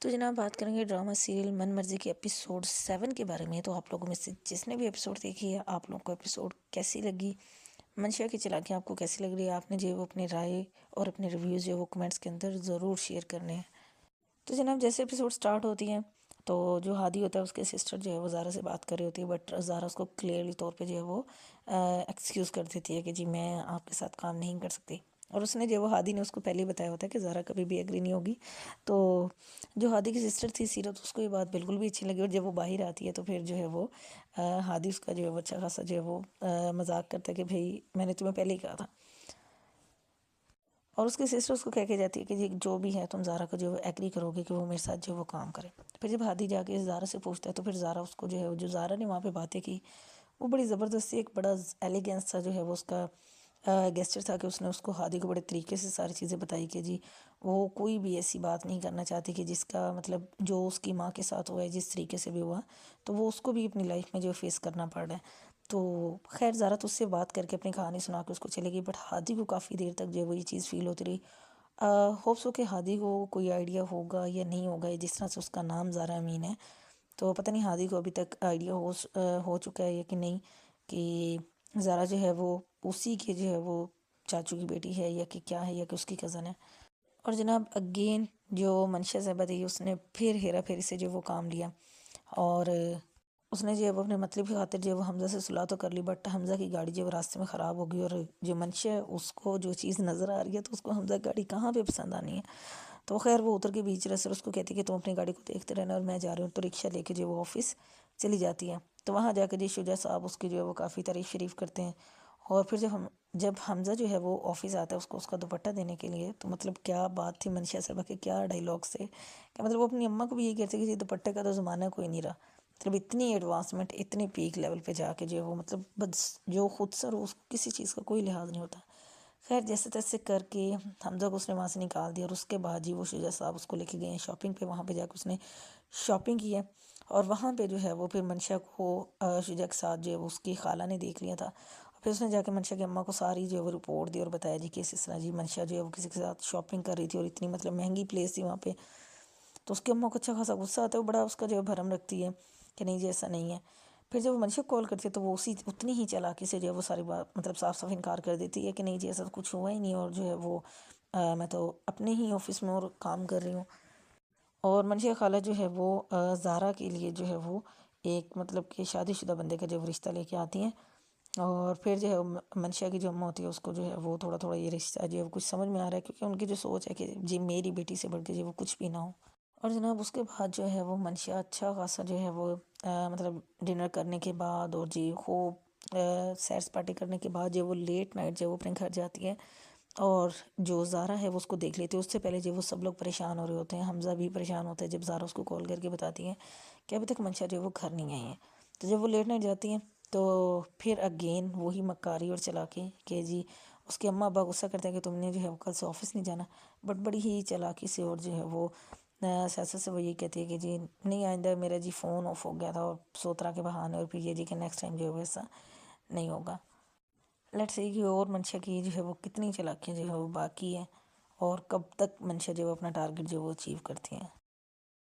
تو جناب بات کریں گے ڈرامہ سیریل من مرضی کے ایپیسوڈ 7 کے بارے میں۔ تو آپ لوگوں میں سے جس نے بھی ایپیسوڈ دیکھی ہے، آپ لوگوں کو ایپیسوڈ کیسی لگی، منشا کی چالاکیاں آپ کو کیسی لگ رہی ہے، آپ نے جو وہ اپنی رائے اور اپنے ریویوز جو وہ کمنٹس کے اندر ضرور شیئر کرنے ہیں۔ تو جناب جیسے ایپیسوڈ سٹارٹ ہوتی ہیں تو جو ہادی ہوتا ہے اس کے سسٹر جو ہے وہ زارا سے بات کر رہی ہوتی ہے، بٹ زارا اس کو کلیئرلی طور پہ جو ہے وہ ایکسکیوز کر دیتی ہے کہ جی میں آپ کے ساتھ کام نہیں کر سکتی، اور اس نے جو وہ ہادی نے اس کو پہلے ہی بتایا ہوتا ہے کہ زارا کبھی بھی ایگری نہیں ہوگی۔ تو جو ہادی کی سسٹر تھی سیرت، اس کو یہ بات بالکل بھی اچھی لگی، اور جب وہ باہر آتی ہے تو پھر جو ہے وہ ہادی اس کا جو ہے وہ اچھا خاصا جو ہے وہ مذاق کرتا ہے کہ بھائی میں نے تمہیں پہلے ہی کہا تھا، اور اس کی سسٹر اس کو کہہ کے جاتی ہے کہ جی جو بھی ہے تم زارا کو جو ایگری کرو گے کہ وہ میرے ساتھ جو وہ کام کرے۔ پھر جب ہادی جا کے زارا سے پوچھتا ہے تو پھر زارا اس کو جو ہے جو زارا نے وہاں پہ باتیں کی وہ بڑی زبردستی، ایک بڑا ایلیگنس تھا جو ہے وہ اس کا گیسچر تھا کہ اس نے اس کو ہادی کو بڑے طریقے سے ساری چیزیں بتائی کہ جی وہ کوئی بھی ایسی بات نہیں کرنا چاہتی کہ جس کا مطلب جو اس کی ماں کے ساتھ ہوا ہے جس طریقے سے بھی ہوا تو وہ اس کو بھی اپنی لائف میں جو فیس کرنا پڑ رہا ہے۔ تو خیر زارا تو اس سے بات کر کے اپنی کہانی سنا کے اس کو چلے گئی، بٹ ہادی کو کافی دیر تک جو ہے وہ یہ چیز فیل ہوتی رہی۔ ہوپس ہو کہ ہادی کو کوئی آئیڈیا ہوگا یا نہیں ہوگا، جس طرح سے اس کا نام زارا امین ہے تو پتہ نہیں ہادی کو ابھی تک آئیڈیا ہو چکا ہے یا کہ نہیں کہ زارا جو ہے وہ اسی کے جو ہے وہ چاچو کی بیٹی ہے یا کہ کیا ہے یا کہ اس کی کزن ہے۔ اور جناب اگین جو منشا صاحبہ تھی اس نے پھر ہیرا پھیری سے جو وہ کام لیا، اور اس نے جو ہے وہ اپنے مطلب کی خاطر جو ہے وہ حمزہ سے صلح تو کر لی، بٹ حمزہ کی گاڑی جو ہے وہ راستے میں خراب ہو گئی، اور جو منشا ہے اس کو جو چیز نظر آ رہی ہے تو اس کو حمزہ کی گاڑی کہاں پہ پسند آنی ہے۔ تو خیر وہ اتر کے بیچ راستے اس کو کہتی ہے کہ تم اپنی گاڑی کو دیکھتے رہنا اور میں جا رہی ہوں، تو رکشہ لے کے جو وہ آفس چلی جاتی ہے۔ تو وہاں جا کے جی شجاع صاحب اس کی جو ہے وہ کافی تعریف شریف کرتے ہیں، اور پھر جب حمزہ جو ہے وہ آفس آتا ہے اس کو اس کا دوپٹہ دینے کے لیے، تو مطلب کیا بات تھی منشا صاحبہ کے، کیا ڈائلاگس تھے کہ مطلب وہ اپنی اماں کو بھی یہ کہتے ہیں کہ یہ دوپٹے کا تو زمانہ کوئی نہیں رہا، مطلب اتنی ایڈوانسمنٹ اتنے پیک لیول پہ جا کے جو ہے وہ مطلب بس جو خود سر اس کو کسی چیز کا کوئی لحاظ نہیں ہوتا۔ خیر جیسے تیسے کر کے حمزہ کو اس نے وہاں سے نکال دیا، اور اس کے بعد جی وہ شجاع صاحب اس کو لے کے گئے ہیں شاپنگ پہ، وہاں پہ جا کے اس نے شاپنگ کی ہے، اور وہاں پہ جو ہے وہ پھر منشا کو شجاع کے ساتھ جو ہے وہ اس کی خالہ نے دیکھ لیا تھا، پھر اس نے جا کے منشا کی اماں کو ساری جو ہے وہ رپورٹ دی اور بتایا جی کہ اس طرح جی منشا جو ہے وہ کسی کے ساتھ شاپنگ کر رہی تھی، اور اتنی مطلب مہنگی پلیس تھی وہاں پہ۔ تو اس کی اماں کو اچھا خاصا غصہ آتا ہے، وہ بڑا اس کا جو ہے بھرم رکھتی ہے کہ نہیں جی ایسا نہیں ہے۔ پھر جب وہ منشا کو کال کرتی ہے تو وہ اتنی ہی چالاکی سے جو ہے وہ ساری بات مطلب صاف صاف انکار کر دیتی ہے کہ نہیں جی ایسا تو کچھ ہوا ہی نہیں، اور جو ہے وہ میں تو اپنے ہی آفس میں اور کام کر رہی ہوں۔ اور منشا خالہ جو ہے وہ زارا کے لیے جو ہے وہ ایک مطلب کہ شادی شدہ بندے کا جو رشتہ لے کے آتی ہیں، اور پھر جو ہے منشا کی جو اماں ہوتی ہے اس کو جو ہے وہ تھوڑا تھوڑا یہ رشتہ جو ہے وہ کچھ سمجھ میں آ رہا ہے، کیونکہ ان کی جو سوچ ہے کہ جی میری بیٹی سے بڑھ کے جو وہ کچھ بھی نہ ہو۔ اور جناب اس کے بعد جو ہے وہ منشا اچھا خاصا جو ہے وہ مطلب ڈنر کرنے کے بعد اور جی خوب سیر سپاٹے کرنے کے بعد جو وہ لیٹ نائٹ جو وہ اپنے گھر جاتی ہے، اور جو زارا ہے وہ اس کو دیکھ لیتی ہے۔ اس سے پہلے جو وہ سب لوگ پریشان ہو رہے ہوتے ہیں، حمزہ بھی پریشان ہوتا ہے جب زارا اس کو کال کر کے بتاتی ہے کہ ابھی تک منشا جو ہے وہ گھر نہیں آئی ہے۔ تو جب وہ لیٹ نائٹ جاتی ہیں تو پھر اگین وہی مکاری اور چلاکی کہ جی اس کے اماں ابا غصہ کرتے ہیں کہ تم نے جو ہے وہ کل سے آفس نہیں جانا، بٹ بڑی ہی چلاکی سے اور جو ہے وہ سیاست سے وہ یہ کہتی ہے کہ جی نہیں آئندہ میرا جی فون آف ہو گیا تھا اور سوترا کے بہانے، اور پھر یہ جی کہ نیکسٹ ٹائم جو ہے ویسا نہیں ہوگا۔ لیٹس سی کہ اور منشا کی جو ہے وہ کتنی چالاکیاں جو ہے وہ باقی ہیں، اور کب تک منشا جو ہے وہ اپنا ٹارگٹ جو ہے وہ اچیو کرتی ہیں۔